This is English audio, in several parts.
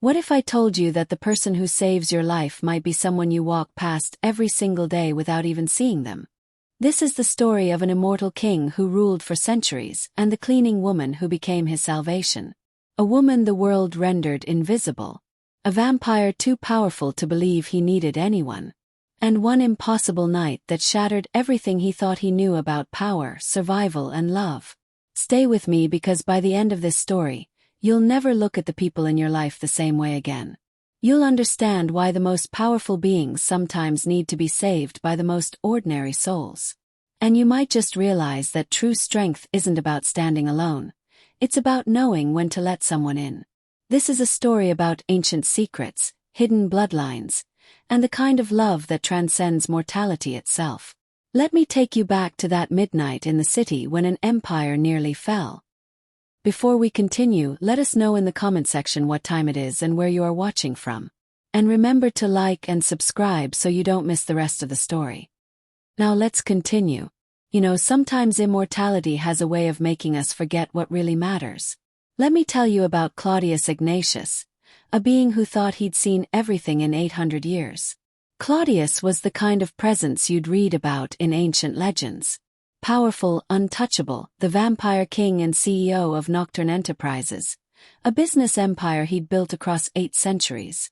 What if I told you that the person who saves your life might be someone you walk past every single day without even seeing them? This is the story of an immortal king who ruled for centuries and the cleaning woman who became his salvation. A woman the world rendered invisible. A vampire too powerful to believe he needed anyone. And one impossible night that shattered everything he thought he knew about power, survival, and love. Stay with me because by the end of this story, you'll never look at the people in your life the same way again. You'll understand why the most powerful beings sometimes need to be saved by the most ordinary souls. And you might just realize that true strength isn't about standing alone. It's about knowing when to let someone in. This is a story about ancient secrets, hidden bloodlines, and the kind of love that transcends mortality itself. Let me take you back to that midnight in the city when an empire nearly fell. Before we continue, let us know in the comment section what time it is and where you are watching from. And remember to like and subscribe so you don't miss the rest of the story. Now let's continue. Sometimes immortality has a way of making us forget what really matters. Let me tell you about Claudius Ignatius, a being who thought he'd seen everything in 800 years. Claudius was the kind of presence you'd read about in ancient legends. Powerful, untouchable, the vampire king and CEO of Nocturne Enterprises, a business empire he'd built across 8 centuries.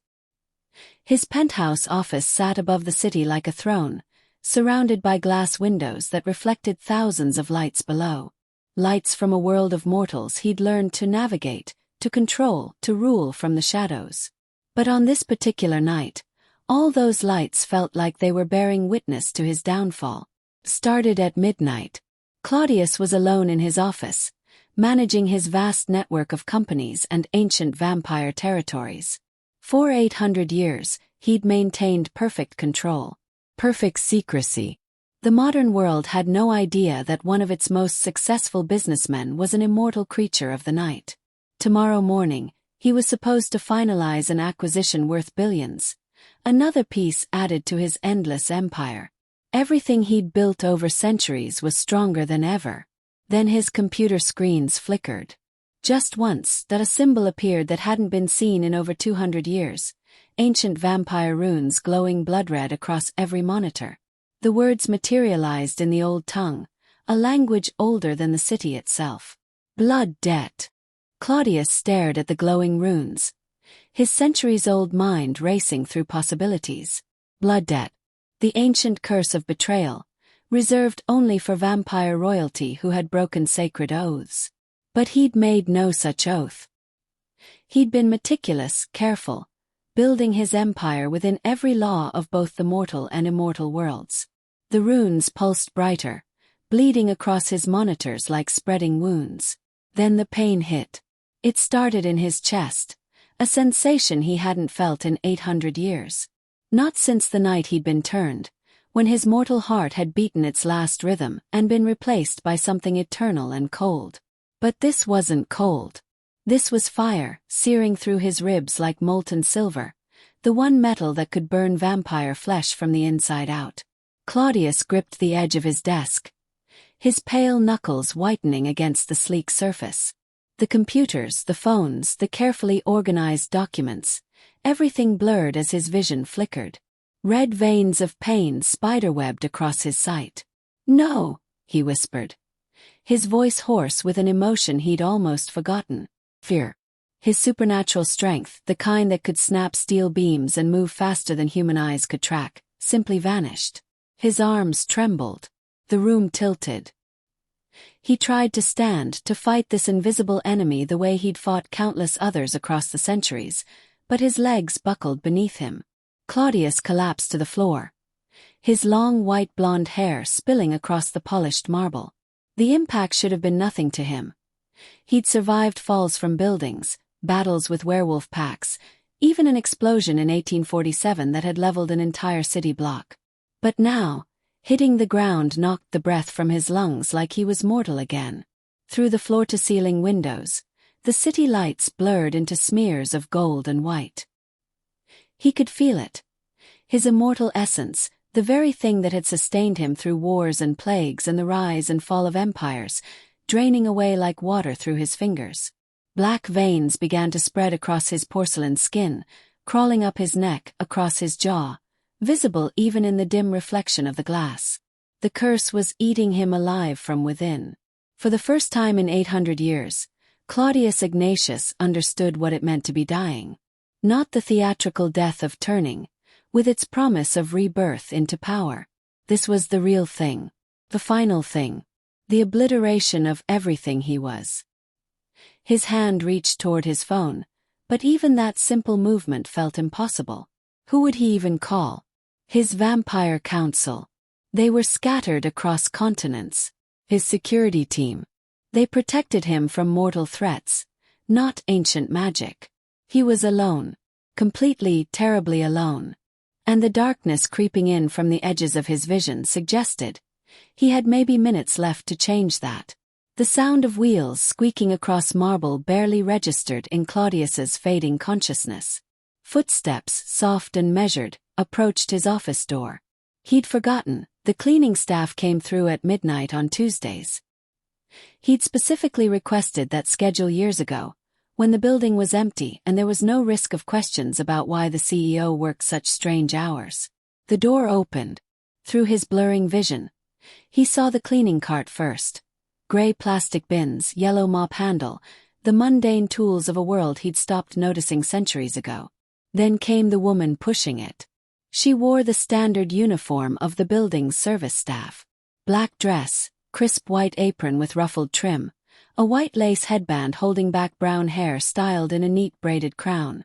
His penthouse office sat above the city like a throne, surrounded by glass windows that reflected thousands of lights below. Lights from a world of mortals he'd learned to navigate, to control, to rule from the shadows. But on this particular night, all those lights felt like they were bearing witness to his downfall. Started at midnight. Claudius was alone in his office, managing his vast network of companies and ancient vampire territories. For 800 years, he'd maintained perfect control, perfect secrecy. The modern world had no idea that one of its most successful businessmen was an immortal creature of the night. Tomorrow morning, he was supposed to finalize an acquisition worth billions, another piece added to his endless empire. Everything he'd built over centuries was stronger than ever. Then his computer screens flickered. Just once, a symbol appeared that hadn't been seen in over 200 years. Ancient vampire runes glowing blood-red across every monitor. The words materialized in the old tongue, a language older than the city itself. Blood debt. Claudius stared at the glowing runes, his centuries-old mind racing through possibilities. Blood debt. The ancient curse of betrayal, reserved only for vampire royalty who had broken sacred oaths. But he'd made no such oath. He'd been meticulous, careful, building his empire within every law of both the mortal and immortal worlds. The runes pulsed brighter, bleeding across his monitors like spreading wounds. Then the pain hit. It started in his chest, a sensation he hadn't felt in 800 years. Not since the night he'd been turned, when his mortal heart had beaten its last rhythm and been replaced by something eternal and cold. But this wasn't cold. This was fire, searing through his ribs like molten silver, the one metal that could burn vampire flesh from the inside out. Claudius gripped the edge of his desk, his pale knuckles whitening against the sleek surface. The computers, the phones, the carefully organized documents, everything blurred as his vision flickered. Red veins of pain spiderwebbed across his sight. "No," he whispered, his voice hoarse with an emotion he'd almost forgotten. Fear. His supernatural strength, the kind that could snap steel beams and move faster than human eyes could track, simply vanished. His arms trembled. The room tilted. He tried to stand, to fight this invisible enemy the way he'd fought countless others across the centuries, but his legs buckled beneath him. Claudius collapsed to the floor, his long white blonde hair spilling across the polished marble. The impact should have been nothing to him. He'd survived falls from buildings, battles with werewolf packs, even an explosion in 1847 that had leveled an entire city block. But now, hitting the ground knocked the breath from his lungs like he was mortal again. Through the floor-to-ceiling windows, the city lights blurred into smears of gold and white. He could feel it. His immortal essence, the very thing that had sustained him through wars and plagues and the rise and fall of empires, draining away like water through his fingers. Black veins began to spread across his porcelain skin, crawling up his neck, across his jaw, visible even in the dim reflection of the glass. The curse was eating him alive from within. For the first time in 800 years, Claudius Ignatius understood what it meant to be dying. Not the theatrical death of turning, with its promise of rebirth into power. This was the real thing, the final thing, the obliteration of everything he was. His hand reached toward his phone, but even that simple movement felt impossible. Who would he even call? His vampire council. They were scattered across continents. His security team. They protected him from mortal threats, not ancient magic. He was alone. Completely, terribly alone. And the darkness creeping in from the edges of his vision suggested he had maybe minutes left to change that. The sound of wheels squeaking across marble barely registered in Claudius's fading consciousness. Footsteps, soft and measured, approached his office door. He'd forgotten, the cleaning staff came through at midnight on Tuesdays. He'd specifically requested that schedule years ago, when the building was empty and there was no risk of questions about why the CEO worked such strange hours. The door opened. Through his blurring vision, he saw the cleaning cart first. Gray plastic bins, yellow mop handle, the mundane tools of a world he'd stopped noticing centuries ago. Then came the woman pushing it. She wore the standard uniform of the building's service staff. Black dress, crisp white apron with ruffled trim, a white lace headband holding back brown hair styled in a neat braided crown.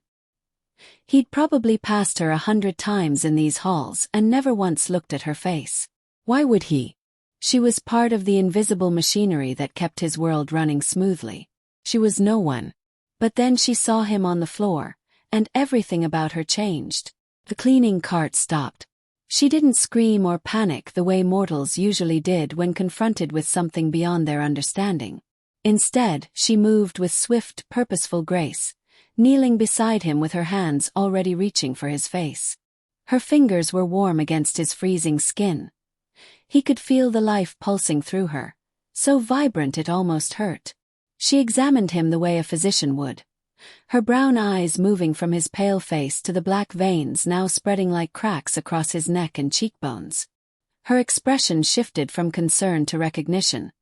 He'd probably passed her 100 times in these halls and never once looked at her face. Why would he? She was part of the invisible machinery that kept his world running smoothly. She was no one. But then she saw him on the floor, and everything about her changed. The cleaning cart stopped. She didn't scream or panic the way mortals usually did when confronted with something beyond their understanding. Instead, she moved with swift, purposeful grace, kneeling beside him with her hands already reaching for his face. Her fingers were warm against his freezing skin. He could feel the life pulsing through her, so vibrant it almost hurt. She examined him the way a physician would, her brown eyes moving from his pale face to the black veins now spreading like cracks across his neck and cheekbones. Her expression shifted from concern to recognition,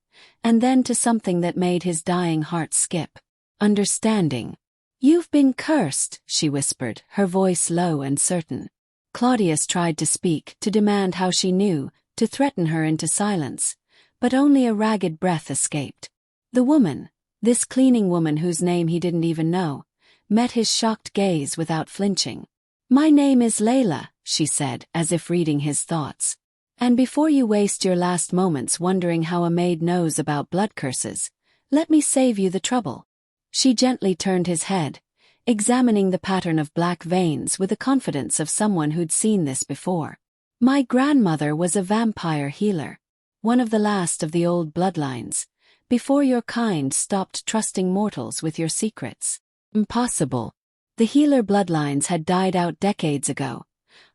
and then to something that made his dying heart skip. Understanding. "You've been cursed," she whispered, her voice low and certain. Claudius tried to speak, to demand how she knew, to threaten her into silence, but only a ragged breath escaped. The woman, this cleaning woman whose name he didn't even know, met his shocked gaze without flinching. "My name is Layla," she said, as if reading his thoughts. "And before you waste your last moments wondering how a maid knows about blood curses, let me save you the trouble." She gently turned his head, examining the pattern of black veins with the confidence of someone who'd seen this before. "My grandmother was a vampire healer, one of the last of the old bloodlines, before your kind stopped trusting mortals with your secrets." Impossible. The healer bloodlines had died out decades ago,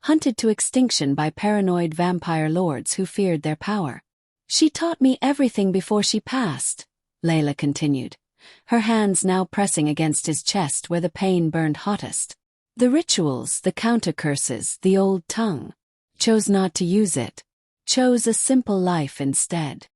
hunted to extinction by paranoid vampire lords who feared their power. "She taught me everything before she passed," Layla continued, her hands now pressing against his chest where the pain burned hottest. "The rituals, the counter-curses, the old tongue. Chose not to use it. Chose a simple life instead."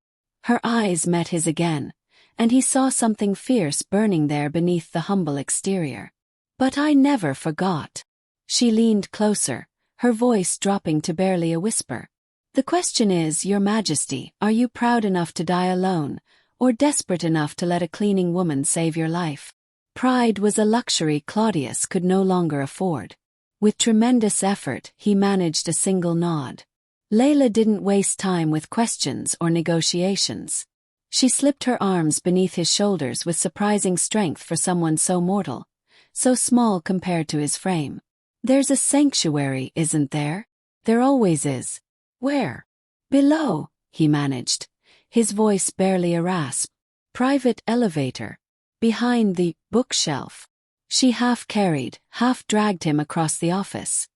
Her eyes met his again, and he saw something fierce burning there beneath the humble exterior. "But I never forgot." She leaned closer, her voice dropping to barely a whisper. "The question is, Your Majesty, are you proud enough to die alone, or desperate enough to let a cleaning woman save your life?" Pride was a luxury Claudius could no longer afford. With tremendous effort, he managed a single nod. Layla didn't waste time with questions or negotiations. She slipped her arms beneath his shoulders with surprising strength for someone so mortal, so small compared to his frame. "There's a sanctuary, isn't there?" "There always is." "Where?" "Below," he managed, his voice barely a rasp. "Private elevator. Behind the bookshelf." She half carried, half dragged him across the office.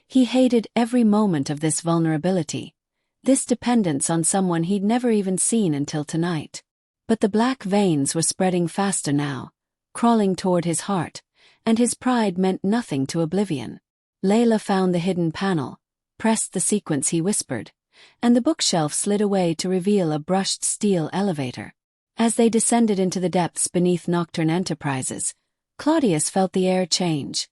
He hated every moment of this vulnerability, this dependence on someone he'd never even seen until tonight. But the black veins were spreading faster now, crawling toward his heart, and his pride meant nothing to oblivion. Layla found the hidden panel, pressed the sequence he whispered, and the bookshelf slid away to reveal a brushed steel elevator. As they descended into the depths beneath Nocturne Enterprises, Claudius felt the air change.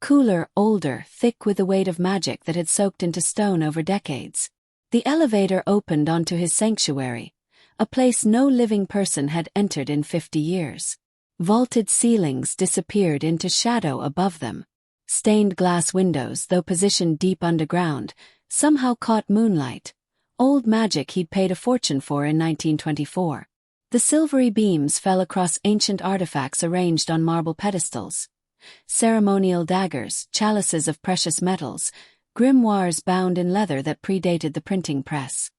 Cooler, older, thick with the weight of magic that had soaked into stone over decades. The elevator opened onto his sanctuary, a place no living person had entered in 50 years. Vaulted ceilings disappeared into shadow above them. Stained glass windows, though positioned deep underground, somehow caught moonlight, old magic he'd paid a fortune for in 1924. The silvery beams fell across ancient artifacts arranged on marble pedestals. Ceremonial daggers, chalices of precious metals, grimoires bound in leather that predated the printing press.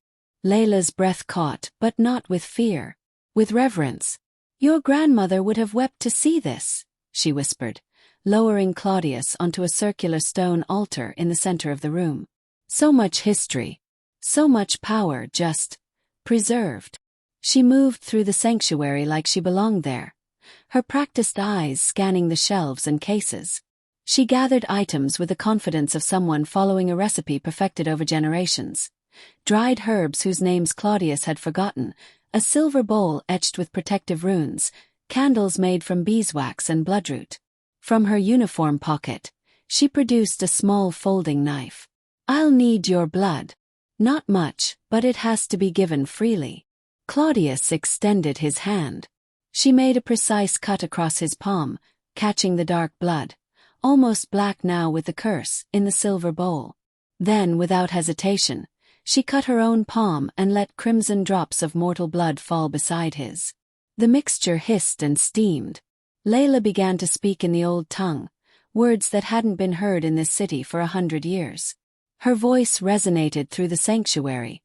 Layla's breath caught, but not with fear. With reverence. "Your grandmother would have wept to see this," she whispered, lowering Claudius onto a circular stone altar in the center of the room. So much history. So much power just preserved. She moved through the sanctuary like she belonged there, her practiced eyes scanning the shelves and cases. She gathered items with the confidence of someone following a recipe perfected over generations. Dried herbs whose names Claudius had forgotten, a silver bowl etched with protective runes, candles made from beeswax and bloodroot. From her uniform pocket, she produced a small folding knife. "I'll need your blood. Not much, but it has to be given freely." Claudius extended his hand. She made a precise cut across his palm, catching the dark blood, almost black now with the curse, in the silver bowl. Then, without hesitation, she cut her own palm and let crimson drops of mortal blood fall beside his. The mixture hissed and steamed. Layla began to speak in the old tongue, words that hadn't been heard in this city for 100 years. Her voice resonated through the sanctuary,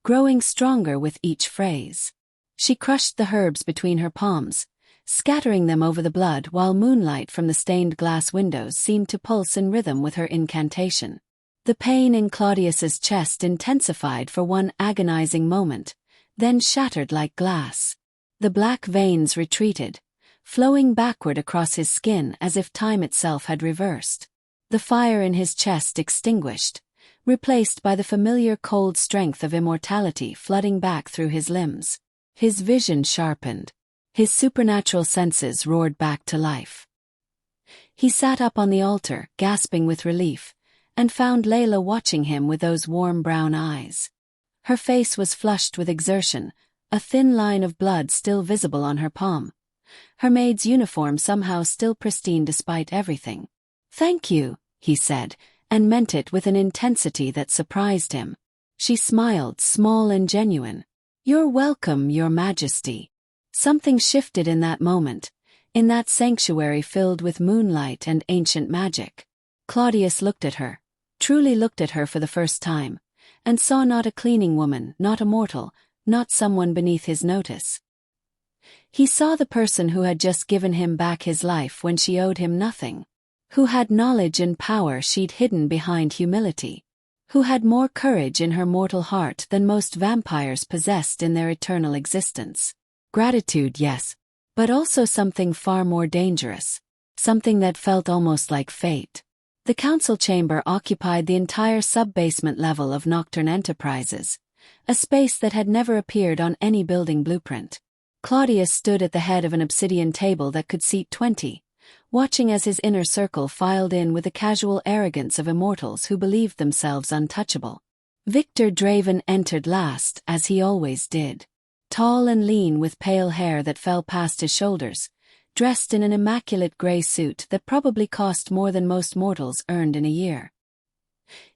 growing stronger with each phrase. She crushed the herbs between her palms, scattering them over the blood while moonlight from the stained glass windows seemed to pulse in rhythm with her incantation. The pain in Claudius's chest intensified for one agonizing moment, then shattered like glass. The black veins retreated, flowing backward across his skin as if time itself had reversed. The fire in his chest extinguished, replaced by the familiar cold strength of immortality flooding back through his limbs. His vision sharpened. His supernatural senses roared back to life. He sat up on the altar, gasping with relief, and found Layla watching him with those warm brown eyes. Her face was flushed with exertion, a thin line of blood still visible on her palm. Her maid's uniform somehow still pristine despite everything. "Thank you," he said, and meant it with an intensity that surprised him. She smiled, small and genuine. "You're welcome, Your Majesty." Something shifted in that moment, in that sanctuary filled with moonlight and ancient magic. Claudius looked at her, truly looked at her for the first time, and saw not a cleaning woman, not a mortal, not someone beneath his notice. He saw the person who had just given him back his life when she owed him nothing, who had knowledge and power she'd hidden behind humility, who had more courage in her mortal heart than most vampires possessed in their eternal existence. Gratitude, yes, but also something far more dangerous, something that felt almost like fate. The council chamber occupied the entire sub-basement level of Nocturne Enterprises, a space that had never appeared on any building blueprint. Claudius stood at the head of an obsidian table that could seat 20, watching as his inner circle filed in with the casual arrogance of immortals who believed themselves untouchable. Victor Draven entered last, as he always did. Tall and lean with pale hair that fell past his shoulders, dressed in an immaculate gray suit that probably cost more than most mortals earned in a year.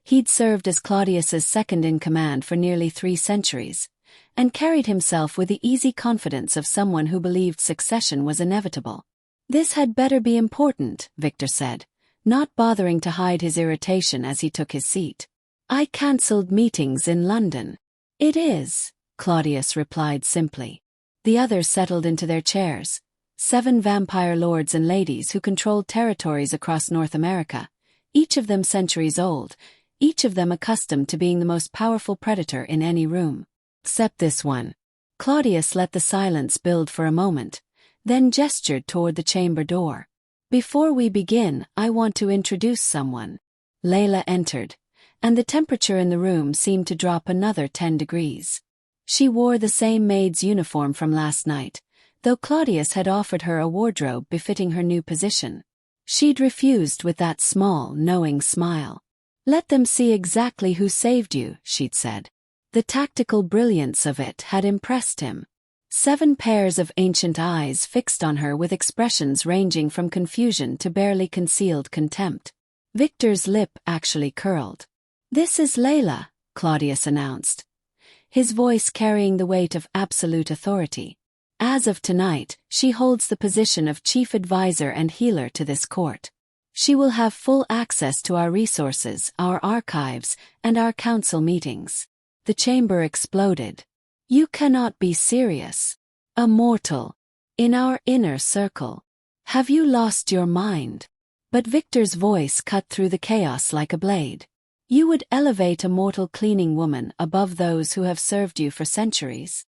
He'd served as Claudius's second-in-command for nearly 3 centuries, and carried himself with the easy confidence of someone who believed succession was inevitable. "This had better be important," Victor said, not bothering to hide his irritation as he took his seat. "I cancelled meetings in London." "It is," Claudius replied simply. The others settled into their chairs, 7 vampire lords and ladies who controlled territories across North America, each of them centuries old, each of them accustomed to being the most powerful predator in any room. Except this one. Claudius let the silence build for a moment, then gestured toward the chamber door. "Before we begin, I want to introduce someone." Layla entered, and the temperature in the room seemed to drop another 10 degrees. She wore the same maid's uniform from last night, though Claudius had offered her a wardrobe befitting her new position. She'd refused with that small, knowing smile. "Let them see exactly who saved you," she'd said. The tactical brilliance of it had impressed him. 7 pairs of ancient eyes fixed on her with expressions ranging from confusion to barely concealed contempt. Victor's lip actually curled. "This is Layla," Claudius announced, his voice carrying the weight of absolute authority. "As of tonight, she holds the position of chief advisor and healer to this court. She will have full access to our resources, our archives, and our council meetings." The chamber exploded. "You cannot be serious. A mortal. In our inner circle. Have you lost your mind?" But Victor's voice cut through the chaos like a blade. "You would elevate a mortal cleaning woman above those who have served you for centuries?"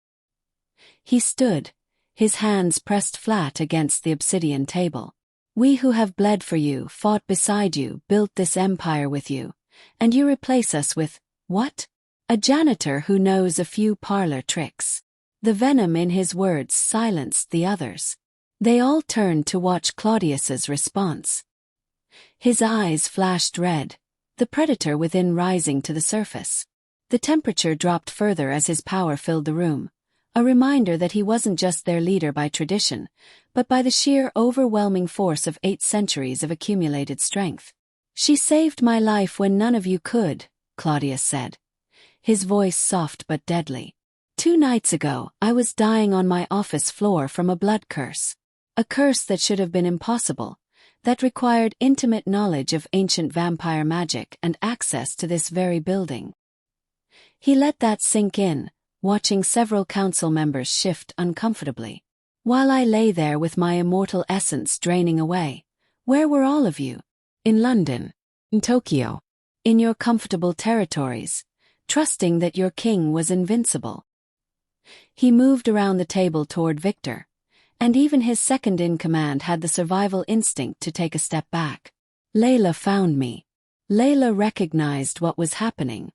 He stood, his hands pressed flat against the obsidian table. "We who have bled for you, fought beside you, built this empire with you, and you replace us with, what? A janitor who knows a few parlor tricks." The venom in his words silenced the others. They all turned to watch Claudius's response. His eyes flashed red, the predator within rising to the surface. The temperature dropped further as his power filled the room, a reminder that he wasn't just their leader by tradition, but by the sheer overwhelming force of 8 centuries of accumulated strength. "She saved my life when none of you could," Claudius said, his voice soft but deadly. 2 nights ago, I was dying on my office floor from a blood curse. A curse that should have been impossible, that required intimate knowledge of ancient vampire magic and access to this very building. He let that sink in, watching several council members shift uncomfortably. "While I lay there with my immortal essence draining away, where were all of you? In London? In Tokyo? In your comfortable territories, trusting that your king was invincible?" He moved around the table toward Victor, and even his second-in-command had the survival instinct to take a step back. "Layla found me. Layla recognized what was happening.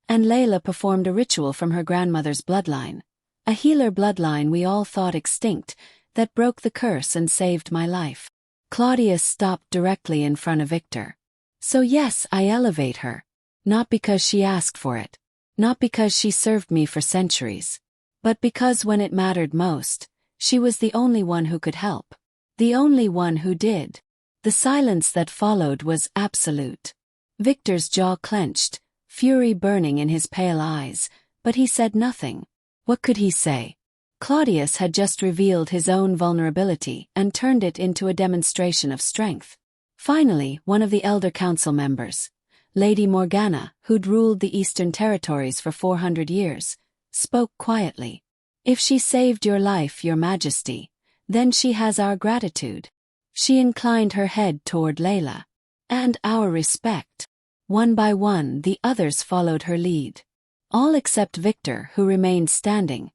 And Layla performed a ritual from her grandmother's bloodline, a healer bloodline we all thought extinct, that broke the curse and saved my life." Claudius stopped directly in front of Victor. "So yes, I elevate her. Not because she asked for it. Not because she served me for centuries. But because when it mattered most, she was the only one who could help. The only one who did." The silence that followed was absolute. Victor's jaw clenched, fury burning in his pale eyes, but he said nothing. What could he say? Claudius had just revealed his own vulnerability and turned it into a demonstration of strength. Finally, one of the elder council members, Lady Morgana, who'd ruled the Eastern Territories for 400 years, spoke quietly. "If she saved your life, Your Majesty, then she has our gratitude." She inclined her head toward Layla. "And our respect." One by one, the others followed her lead. All except Victor, who remained standing,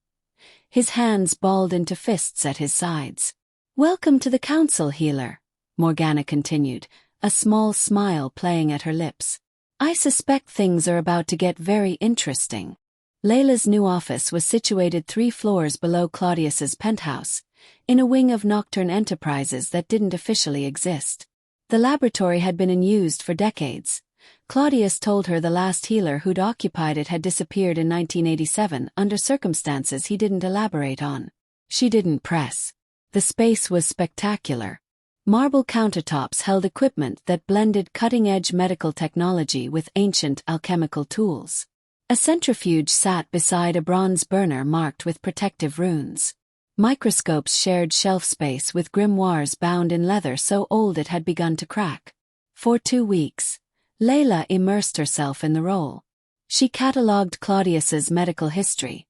his hands balled into fists at his sides. "Welcome to the council, healer," Morgana continued, a small smile playing at her lips. "I suspect things are about to get very interesting." Layla's new office was situated 3 floors below Claudius's penthouse, in a wing of Nocturne Enterprises that didn't officially exist. The laboratory had been unused for decades. Claudius told her the last healer who'd occupied it had disappeared in 1987 under circumstances he didn't elaborate on. She didn't press. The space was spectacular. Marble countertops held equipment that blended cutting-edge medical technology with ancient alchemical tools. A centrifuge sat beside a bronze burner marked with protective runes. Microscopes shared shelf space with grimoires bound in leather so old it had begun to crack. For 2 weeks, Layla immersed herself in the role. She catalogued Claudius's medical history,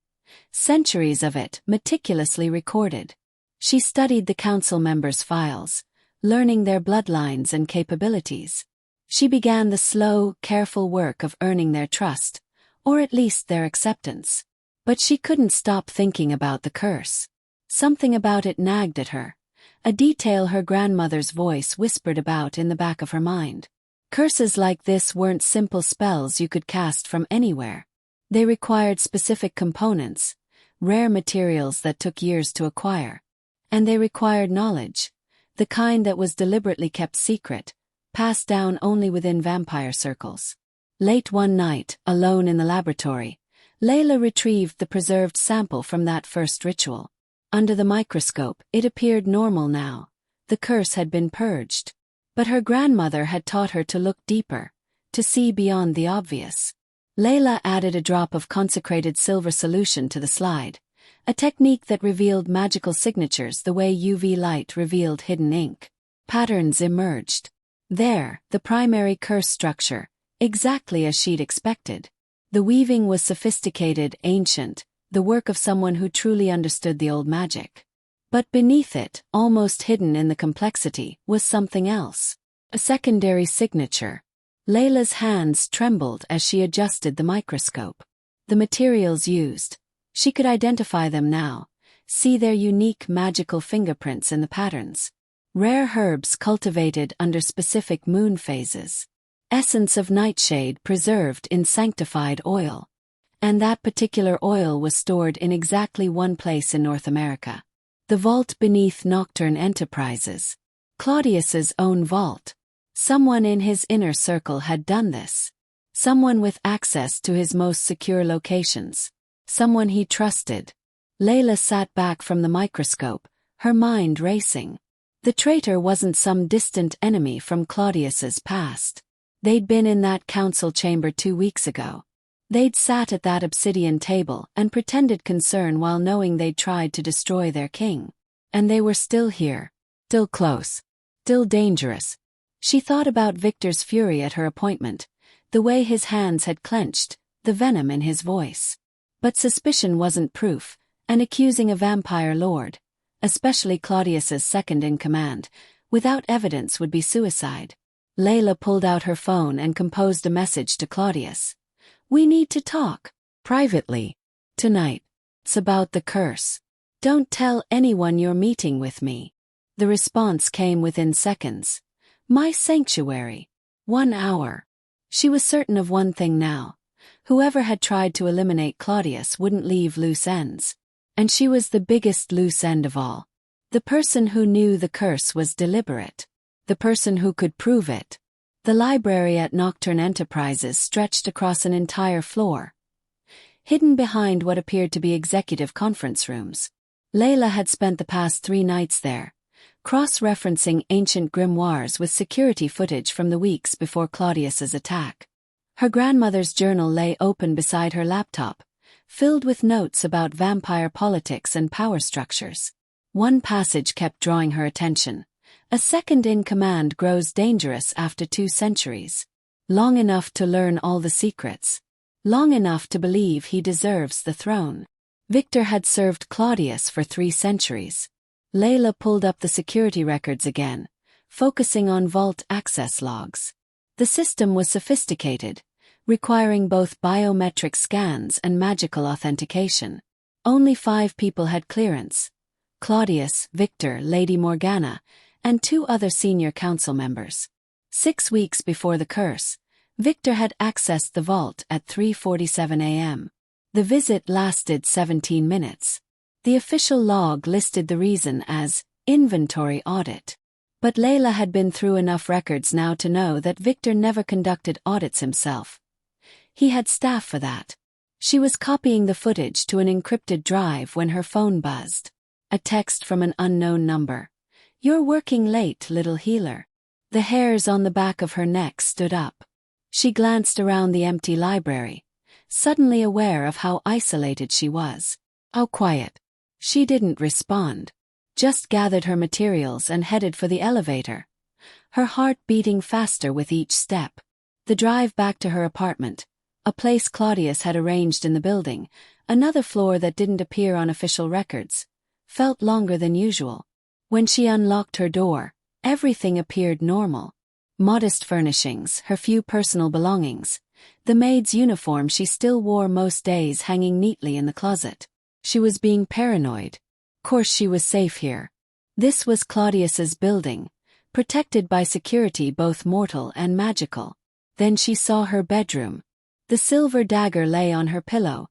centuries of it meticulously recorded. She studied the council members' files, learning their bloodlines and capabilities. She began the slow, careful work of earning their trust, or at least their acceptance. But she couldn't stop thinking about the curse. Something about it nagged at her, a detail her grandmother's voice whispered about in the back of her mind. Curses like this weren't simple spells you could cast from anywhere. They required specific components, rare materials that took years to acquire. And they required knowledge, the kind that was deliberately kept secret, passed down only within vampire circles. Late one night, alone in the laboratory, Layla retrieved the preserved sample from that first ritual. Under the microscope, it appeared normal now. The curse had been purged. But her grandmother had taught her to look deeper, to see beyond the obvious. Layla added a drop of consecrated silver solution to the slide, a technique that revealed magical signatures the way UV light revealed hidden ink. Patterns emerged. There, the primary curse structure, exactly as she'd expected. The weaving was sophisticated, ancient, the work of someone who truly understood the old magic. But beneath it, almost hidden in the complexity, was something else. A secondary signature. Layla's hands trembled as she adjusted the microscope. The materials used. She could identify them now, see their unique magical fingerprints in the patterns. Rare herbs cultivated under specific moon phases. Essence of nightshade preserved in sanctified oil. And that particular oil was stored in exactly one place in North America. The vault beneath Nocturne Enterprises. Claudius's own vault. Someone in his inner circle had done this. Someone with access to his most secure locations. Someone he trusted. Layla sat back from the microscope, her mind racing. The traitor wasn't some distant enemy from Claudius's past. They'd been in that council chamber 2 weeks ago. They'd sat at that obsidian table and pretended concern while knowing they'd tried to destroy their king. And they were still here. Still close. Still dangerous. She thought about Victor's fury at her appointment, the way his hands had clenched, the venom in his voice. But suspicion wasn't proof, and accusing a vampire lord, especially Claudius's second-in-command, without evidence would be suicide. Layla pulled out her phone and composed a message to Claudius. "We need to talk. Privately. Tonight. It's about the curse. Don't tell anyone you're meeting with me." The response came within seconds. "My sanctuary. 1 hour." She was certain of one thing now. Whoever had tried to eliminate Claudius wouldn't leave loose ends. And she was the biggest loose end of all. The person who knew the curse was deliberate. The person who could prove it. The library at Nocturne Enterprises stretched across an entire floor, hidden behind what appeared to be executive conference rooms. Layla had spent the past 3 nights there, cross-referencing ancient grimoires with security footage from the weeks before Claudius's attack. Her grandmother's journal lay open beside her laptop, filled with notes about vampire politics and power structures. One passage kept drawing her attention. A second-in-command grows dangerous after 2 centuries. Long enough to learn all the secrets. Long enough to believe he deserves the throne. Victor had served Claudius for 3 centuries. Layla pulled up the security records again, focusing on vault access logs. The system was sophisticated, requiring both biometric scans and magical authentication. Only 5 people had clearance. Claudius, Victor, Lady Morgana, and 2 other senior council members. 6 weeks before the curse, Victor had accessed the vault at 3:47 a.m. The visit lasted 17 minutes. The official log listed the reason as inventory audit. But Layla had been through enough records now to know that Victor never conducted audits himself. He had staff for that. She was copying the footage to an encrypted drive when her phone buzzed. A text from an unknown number. "You're working late, little healer." The hairs on the back of her neck stood up. She glanced around the empty library, suddenly aware of how isolated she was. How quiet. She didn't respond. Just gathered her materials and headed for the elevator. Her heart beating faster with each step. The drive back to her apartment, a place Claudius had arranged in the building, another floor that didn't appear on official records, felt longer than usual. When she unlocked her door, everything appeared normal. Modest furnishings, her few personal belongings, the maid's uniform she still wore most days hanging neatly in the closet. She was being paranoid. Course she was safe here. This was Claudius's building, protected by security both mortal and magical. Then she saw her bedroom. The silver dagger lay on her pillow,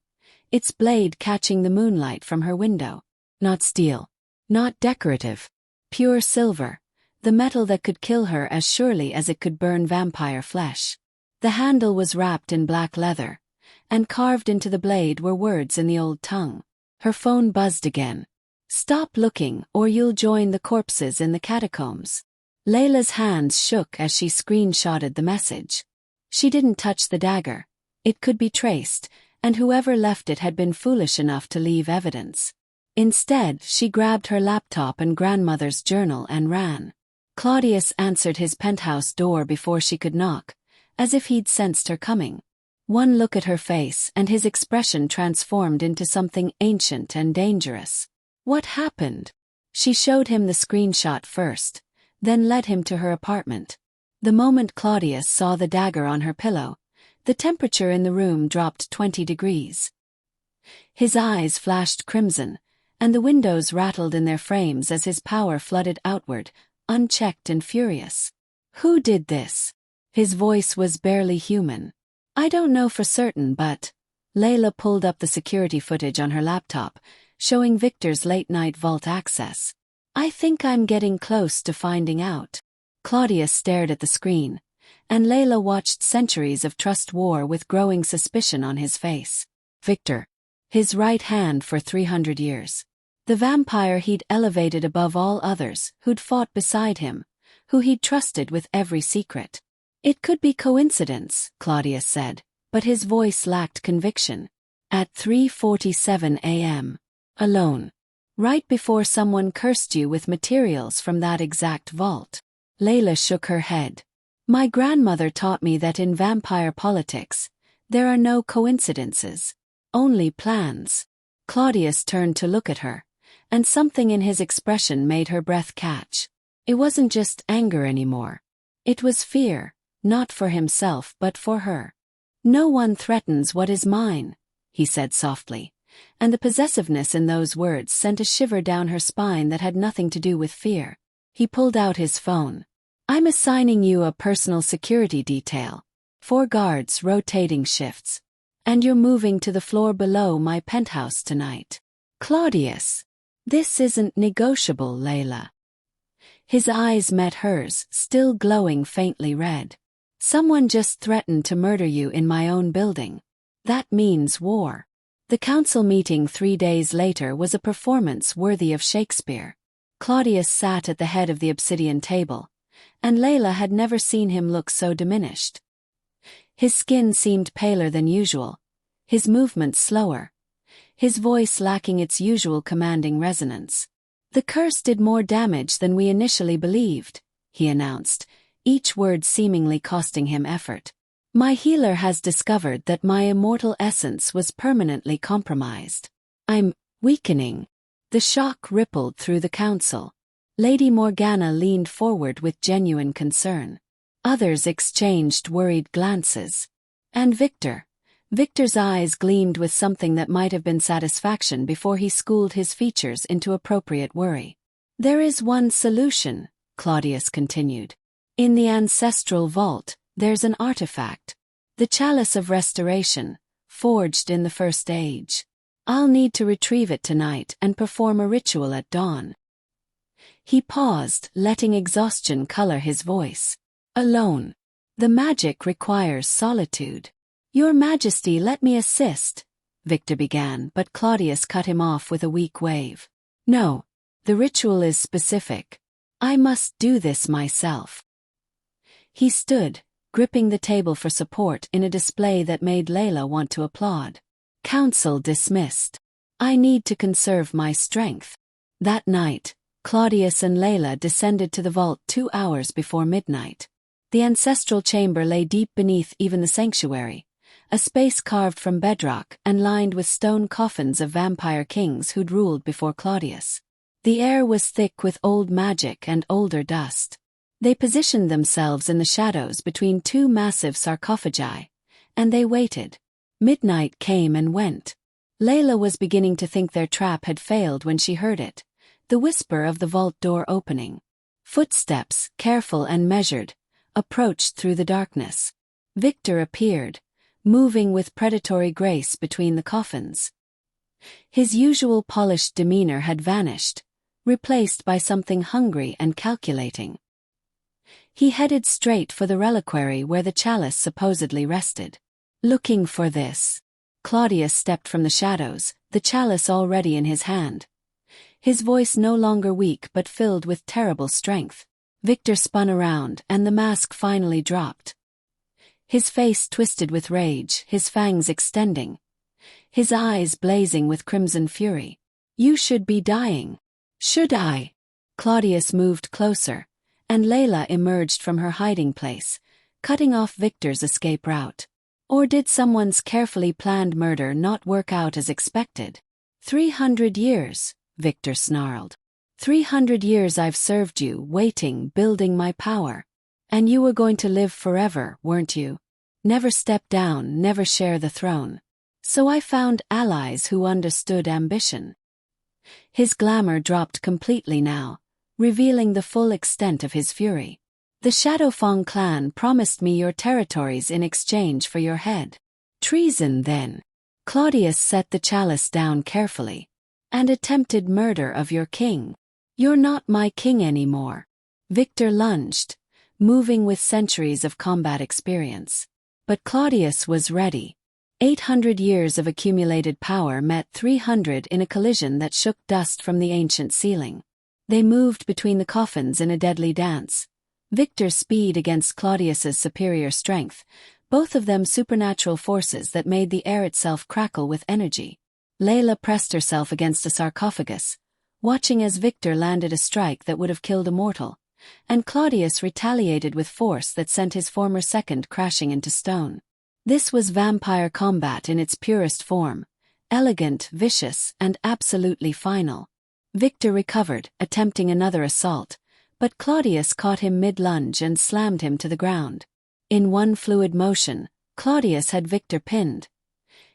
its blade catching the moonlight from her window. Not steel. Not decorative. Pure silver, the metal that could kill her as surely as it could burn vampire flesh. The handle was wrapped in black leather, and carved into the blade were words in the old tongue. Her phone buzzed again. "Stop looking, or you'll join the corpses in the catacombs." Layla's hands shook as she screenshotted the message. She didn't touch the dagger. It could be traced, and whoever left it had been foolish enough to leave evidence. Instead, she grabbed her laptop and grandmother's journal and ran. Claudius answered his penthouse door before she could knock, as if he'd sensed her coming. One look at her face and his expression transformed into something ancient and dangerous. "What happened?" She showed him the screenshot first, then led him to her apartment. The moment Claudius saw the dagger on her pillow, the temperature in the room dropped 20 degrees. His eyes flashed crimson, and the windows rattled in their frames as his power flooded outward, unchecked and furious. "Who did this?" His voice was barely human. "I don't know for certain, but..." Layla pulled up the security footage on her laptop, showing Victor's late-night vault access. "I think I'm getting close to finding out." Claudius stared at the screen, and Layla watched centuries of trust war with growing suspicion on his face. Victor. His right hand for 300 years. The vampire he'd elevated above all others, who'd fought beside him, who he'd trusted with every secret. "It could be coincidence," Claudius said, but his voice lacked conviction. "At 3:47 a.m. Alone. Right before someone cursed you with materials from that exact vault." Layla shook her head. "My grandmother taught me that in vampire politics, there are no coincidences. Only plans." Claudius turned to look at her, and something in his expression made her breath catch. It wasn't just anger anymore. It was fear, not for himself but for her. "No one threatens what is mine," he said softly, and the possessiveness in those words sent a shiver down her spine that had nothing to do with fear. He pulled out his phone. "I'm assigning you a personal security detail. 4 guards rotating shifts. And you're moving to the floor below my penthouse tonight." "Claudius. This isn't negotiable, Layla." His eyes met hers, still glowing faintly red. "Someone just threatened to murder you in my own building. That means war." The council meeting 3 days later was a performance worthy of Shakespeare. Claudius sat at the head of the obsidian table, and Layla had never seen him look so diminished. His skin seemed paler than usual, his movements slower, his voice lacking its usual commanding resonance. "The curse did more damage than we initially believed," he announced, each word seemingly costing him effort. "My healer has discovered that my immortal essence was permanently compromised. I'm weakening." The shock rippled through the council. Lady Morgana leaned forward with genuine concern. Others exchanged worried glances. And Victor's eyes gleamed with something that might have been satisfaction before he schooled his features into appropriate worry. "There is one solution," Claudius continued. "In the ancestral vault, there's an artifact. The chalice of restoration, forged in the First Age. I'll need to retrieve it tonight and perform a ritual at dawn." He paused, letting exhaustion color his voice. "Alone. The magic requires solitude." "Your Majesty, let me assist," Victor began, but Claudius cut him off with a weak wave. "No. The ritual is specific. I must do this myself." He stood, gripping the table for support in a display that made Layla want to applaud. "Council dismissed. I need to conserve my strength." That night, Claudius and Layla descended to the vault 2 hours before midnight. The ancestral chamber lay deep beneath even the sanctuary, a space carved from bedrock and lined with stone coffins of vampire kings who'd ruled before Claudius. The air was thick with old magic and older dust. They positioned themselves in the shadows between 2 massive sarcophagi, and they waited. Midnight came and went. Layla was beginning to think their trap had failed when she heard it, The whisper of the vault door opening. Footsteps, careful and measured, approached through the darkness. Victor appeared, moving with predatory grace between the coffins. His usual polished demeanor had vanished, replaced by something hungry and calculating. He headed straight for the reliquary where the chalice supposedly rested. Looking for this. Claudius stepped from the shadows, the chalice already in his hand. His voice no longer weak but filled with terrible strength. Victor spun around, and the mask finally dropped. His face twisted with rage, his fangs extending. His eyes blazing with crimson fury. "You should be dying." "Should I?" Claudius moved closer, and Layla emerged from her hiding place, cutting off Victor's escape route. Or did someone's carefully planned murder not work out as expected? 300 years, Victor snarled. 300 years I've served you, waiting, building my power. And you were going to live forever, weren't you? Never step down, never share the throne. So I found allies who understood ambition. His glamour dropped completely now, revealing the full extent of his fury. The Shadowfang clan promised me your territories in exchange for your head. Treason, then. Claudius set the chalice down carefully. And attempted murder of your king. You're not my king anymore. Victor lunged, moving with centuries of combat experience. But Claudius was ready. 800 years of accumulated power met 300 in a collision that shook dust from the ancient ceiling. They moved between the coffins in a deadly dance. Victor's speed against Claudius's superior strength, both of them supernatural forces that made the air itself crackle with energy. Layla pressed herself against a sarcophagus, watching as Victor landed a strike that would have killed a mortal, and Claudius retaliated with force that sent his former second crashing into stone. This was vampire combat in its purest form, elegant, vicious, and absolutely final. Victor recovered, attempting another assault, but Claudius caught him mid-lunge and slammed him to the ground. In one fluid motion, Claudius had Victor pinned,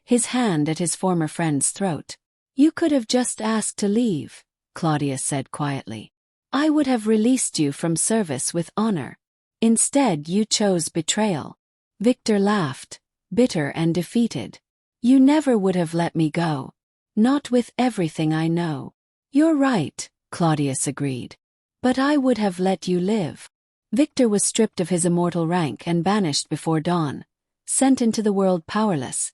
his hand at his former friend's throat. "You could have just asked to leave," Claudius said quietly. "I would have released you from service with honor. Instead, you chose betrayal." Victor laughed, bitter and defeated. "You never would have let me go. Not with everything I know." "You're right," Claudius agreed. "But I would have let you live." Victor was stripped of his immortal rank and banished before dawn, sent into the world powerless.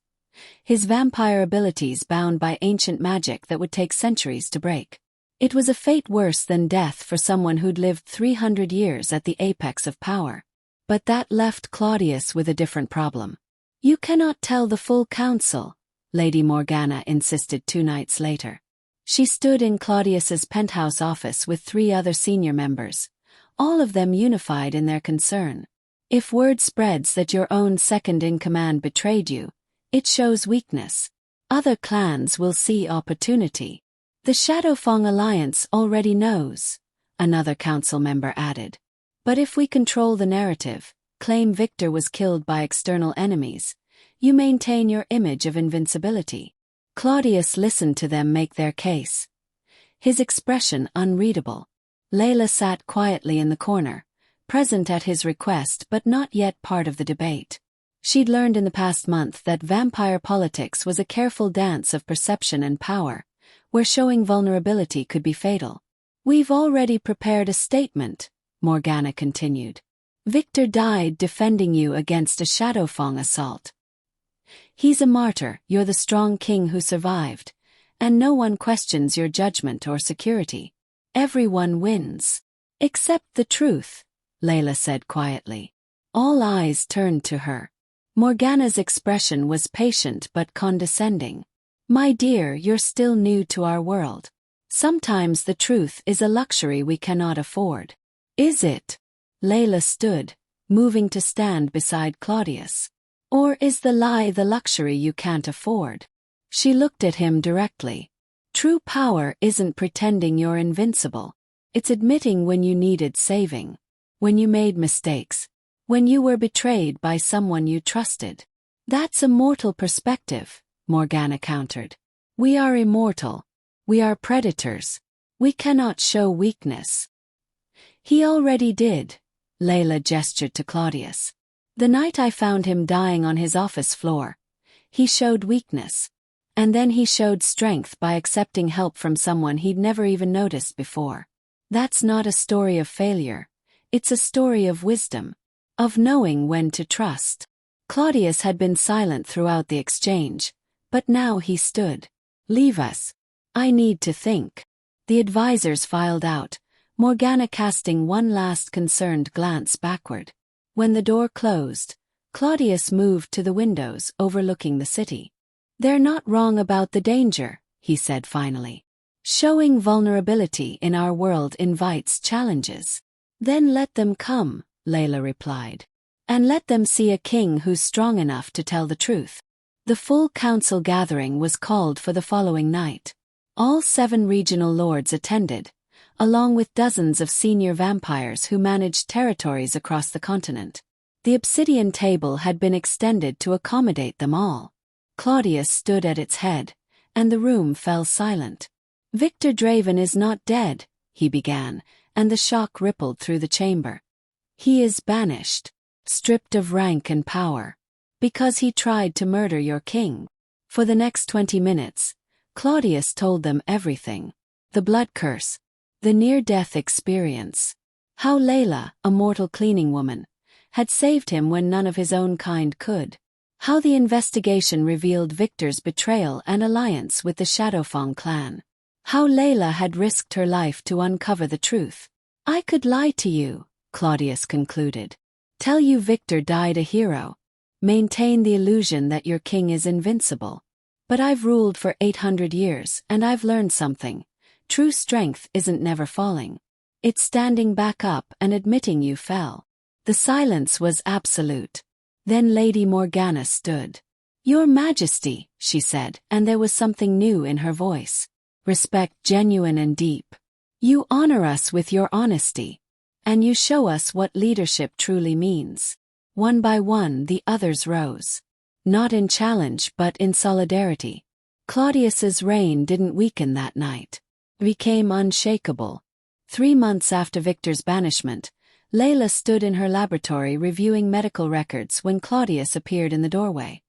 His vampire abilities bound by ancient magic that would take centuries to break. It was a fate worse than death for someone who'd lived 300 years at the apex of power. But that left Claudius with a different problem. "You cannot tell the full council," Lady Morgana insisted 2 nights later. She stood in Claudius's penthouse office with 3 other senior members, all of them unified in their concern. "If word spreads that your own second-in-command betrayed you, it shows weakness. Other clans will see opportunity. The Shadowfang Alliance already knows," another council member added. "But if we control the narrative, claim Victor was killed by external enemies, you maintain your image of invincibility." Claudius listened to them make their case, his expression unreadable. Layla sat quietly in the corner, present at his request but not yet part of the debate. She'd learned in the past month that vampire politics was a careful dance of perception and power, where showing vulnerability could be fatal. "We've already prepared a statement," Morgana continued. "Victor died defending you against a Shadowfang assault. He's a martyr, you're the strong king who survived, and no one questions your judgment or security. Everyone wins. Except the truth," Layla said quietly. All eyes turned to her. Morgana's expression was patient but condescending. "My dear, you're still new to our world. Sometimes the truth is a luxury we cannot afford." "Is it?" Layla stood, moving to stand beside Claudius. "Or is the lie the luxury you can't afford?" She looked at him directly. "True power isn't pretending you're invincible. It's admitting when you needed saving. When you made mistakes. When you were betrayed by someone you trusted." "That's a mortal perspective," Morgana countered. "We are immortal. We are predators. We cannot show weakness. He already did. Layla gestured to Claudius. The night I found him dying on his office floor, he showed weakness. And then he showed strength by accepting help from someone he'd never even noticed before. That's not a story of failure. It's a story of wisdom. Of knowing when to trust. Claudius had been silent throughout the exchange, but now he stood. Leave us. I need to think. The advisors filed out, Morgana casting one last concerned glance backward. When the door closed, Claudius moved to the windows overlooking the city. They're not wrong about the danger, he said finally. Showing vulnerability in our world invites challenges. Then let them come, Layla replied. And let them see a king who's strong enough to tell the truth. The full council gathering was called for the following night. All 7 regional lords attended, along with dozens of senior vampires who managed territories across the continent. The obsidian table had been extended to accommodate them all. Claudius stood at its head, and the room fell silent. Victor Draven is not dead, he began, and the shock rippled through the chamber. He is banished, stripped of rank and power, because he tried to murder your king. For the next 20 minutes, Claudius told them everything. The blood curse, the near-death experience, how Layla, a mortal cleaning woman, had saved him when none of his own kind could. How the investigation revealed Victor's betrayal and alliance with the Shadowfang clan. How Layla had risked her life to uncover the truth. I could lie to you, Claudius concluded. Tell you Victor died a hero. Maintain the illusion that your king is invincible. But I've ruled for 800 years and I've learned something. True strength isn't never falling. It's standing back up and admitting you fell. The silence was absolute. Then Lady Morgana stood. Your Majesty, she said, and there was something new in her voice. Respect genuine and deep. You honor us with your honesty. And you show us what leadership truly means. One by one the others rose. Not in challenge but in solidarity. Claudius's reign didn't weaken that night. It became unshakable. 3 months after Victor's banishment, Layla stood in her laboratory reviewing medical records when Claudius appeared in the doorway.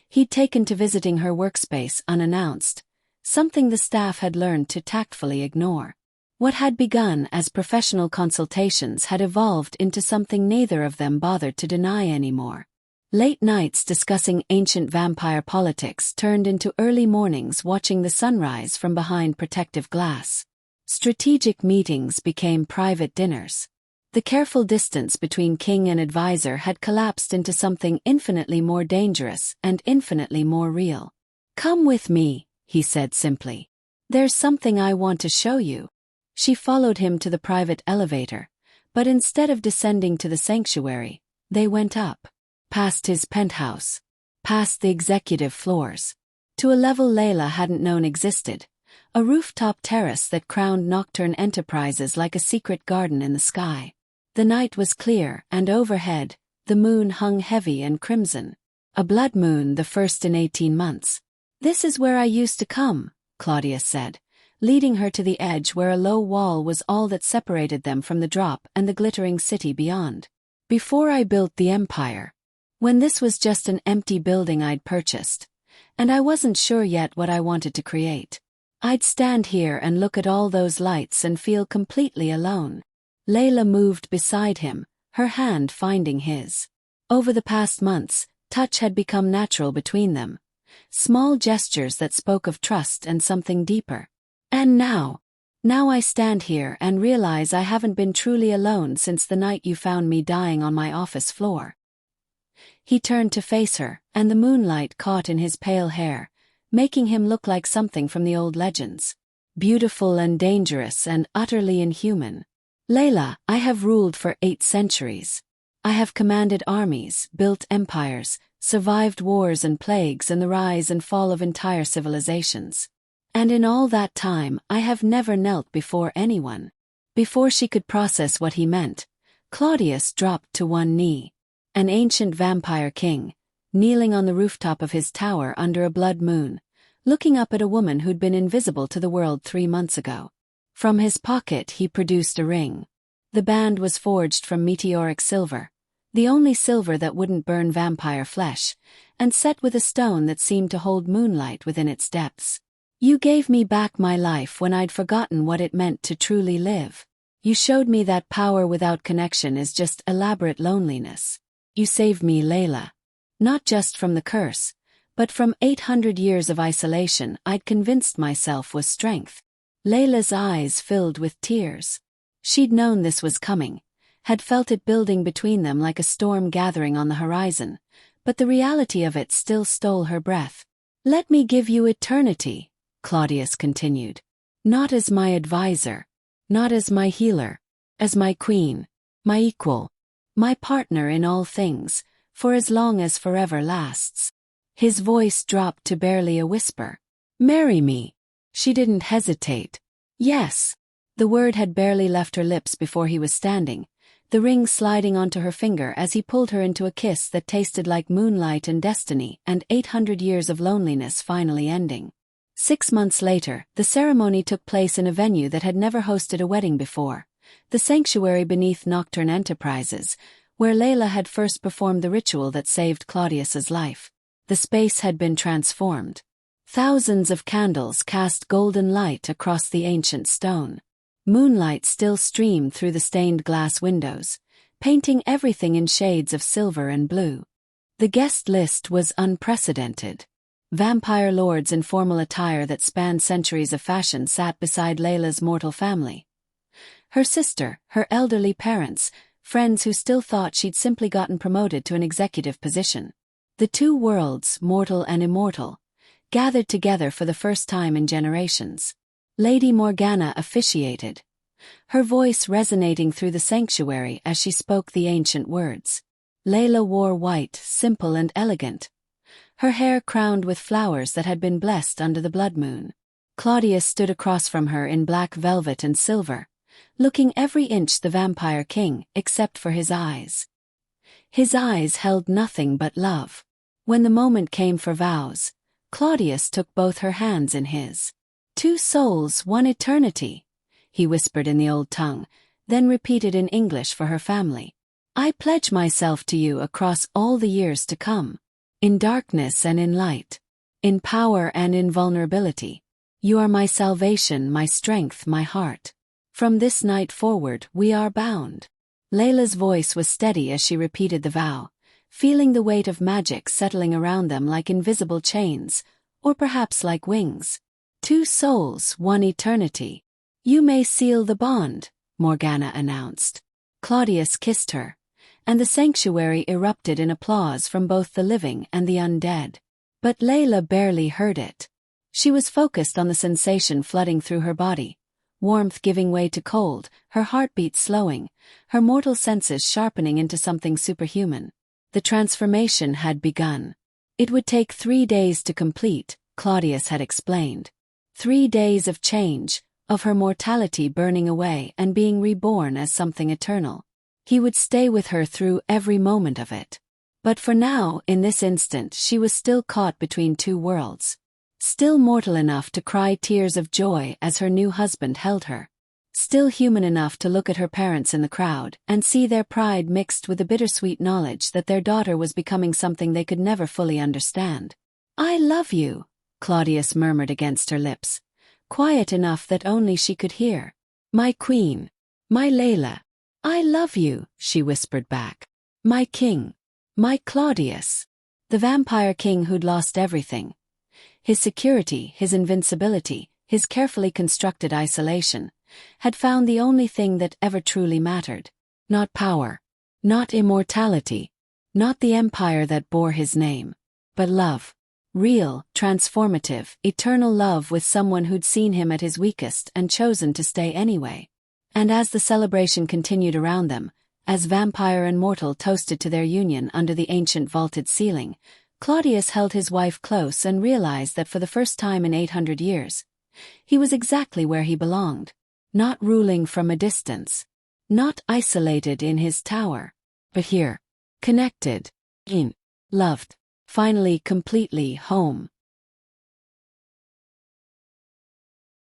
He'd taken to visiting her workspace unannounced, something the staff had learned to tactfully ignore. What had begun as professional consultations had evolved into something neither of them bothered to deny anymore. Late nights discussing ancient vampire politics turned into early mornings watching the sunrise from behind protective glass. Strategic meetings became private dinners. The careful distance between king and advisor had collapsed into something infinitely more dangerous and infinitely more real. Come with me, he said simply. There's something I want to show you. She followed him to the private elevator, but instead of descending to the sanctuary, they went up. Past his penthouse. Past the executive floors. To a level Layla hadn't known existed. A rooftop terrace that crowned nocturne enterprises like a secret garden in the sky. The night was clear, and overhead, the moon hung heavy and crimson. A blood moon, the first in 18 months. This is where I used to come, Claudius said, leading her to the edge where a low wall was all that separated them from the drop and the glittering city beyond. Before I built the empire. When this was just an empty building I'd purchased. And I wasn't sure yet what I wanted to create. I'd stand here and look at all those lights and feel completely alone. Layla moved beside him, her hand finding his. Over the past months, touch had become natural between them. Small gestures that spoke of trust and something deeper. And now I stand here and realize I haven't been truly alone since the night you found me dying on my office floor. He turned to face her, and the moonlight caught in his pale hair, making him look like something from the old legends. Beautiful and dangerous and utterly inhuman. Layla, I have ruled for 8 centuries. I have commanded armies, built empires, survived wars and plagues and the rise and fall of entire civilizations. And in all that time I have never knelt before anyone. Before she could process what he meant, Claudius dropped to one knee. An ancient vampire king, kneeling on the rooftop of his tower under a blood moon, looking up at a woman who'd been invisible to the world 3 months ago. From his pocket he produced a ring. The band was forged from meteoric silver, the only silver that wouldn't burn vampire flesh, and set with a stone that seemed to hold moonlight within its depths. You gave me back my life when I'd forgotten what it meant to truly live. You showed me that power without connection is just elaborate loneliness. You saved me, Layla. Not just from the curse, but from 800 years of isolation I'd convinced myself was strength. Layla's eyes filled with tears. She'd known this was coming, had felt it building between them like a storm gathering on the horizon, but the reality of it still stole her breath. Let me give you eternity, Claudius continued. Not as my advisor, not as my healer, as my queen, my equal, my partner in all things, for as long as forever lasts. His voice dropped to barely a whisper. Marry me. She didn't hesitate. Yes. The word had barely left her lips before he was standing, the ring sliding onto her finger as he pulled her into a kiss that tasted like moonlight and destiny, and 800 years of loneliness finally ending. 6 months later, the ceremony took place in a venue that had never hosted a wedding before, the sanctuary beneath Nocturne Enterprises, where Layla had first performed the ritual that saved Claudius's life. The space had been transformed. Thousands of candles cast golden light across the ancient stone. Moonlight still streamed through the stained glass windows, painting everything in shades of silver and blue. The guest list was unprecedented. Vampire lords in formal attire that spanned centuries of fashion sat beside Layla's mortal family. Her sister, her elderly parents, friends who still thought she'd simply gotten promoted to an executive position. The two worlds, mortal and immortal, gathered together for the first time in generations. Lady Morgana officiated, her voice resonating through the sanctuary as she spoke the ancient words. Layla wore white, simple and elegant, her hair crowned with flowers that had been blessed under the blood moon. Claudius stood across from her in black velvet and silver, looking every inch the vampire king, except for his eyes. His eyes held nothing but love. When the moment came for vows, Claudius took both her hands in his. 2 souls, 1 eternity, he whispered in the old tongue, then repeated in English for her family. I pledge myself to you across all the years to come. In darkness and in light. In power and in vulnerability. You are my salvation, my strength, my heart. From this night forward, we are bound. Layla's voice was steady as she repeated the vow, feeling the weight of magic settling around them like invisible chains, or perhaps like wings. 2 souls, 1 eternity. You may seal the bond, Morgana announced. Claudius kissed her, and the sanctuary erupted in applause from both the living and the undead. But Layla barely heard it. She was focused on the sensation flooding through her body, warmth giving way to cold, her heartbeat slowing, her mortal senses sharpening into something superhuman. The transformation had begun. It would take 3 days to complete, Claudius had explained. 3 days of change, of her mortality burning away and being reborn as something eternal. He would stay with her through every moment of it. But for now, in this instant, she was still caught between 2 worlds. Still mortal enough to cry tears of joy as her new husband held her. Still human enough to look at her parents in the crowd and see their pride mixed with the bittersweet knowledge that their daughter was becoming something they could never fully understand. I love you, Claudius murmured against her lips, quiet enough that only she could hear. My queen, my Layla. I love you, she whispered back. My king, my Claudius. The vampire king who'd lost everything. His security, his invincibility, his carefully constructed isolation, had found the only thing that ever truly mattered. Not power, not immortality, not the empire that bore his name, but love. Real, transformative, eternal love with someone who'd seen him at his weakest and chosen to stay anyway. And as the celebration continued around them, as vampire and mortal toasted to their union under the ancient vaulted ceiling, Claudius held his wife close and realized that for the first time in 800 years, he was exactly where he belonged. Not ruling from a distance. Not isolated in his tower. But here. Connected. Loved. Finally completely home.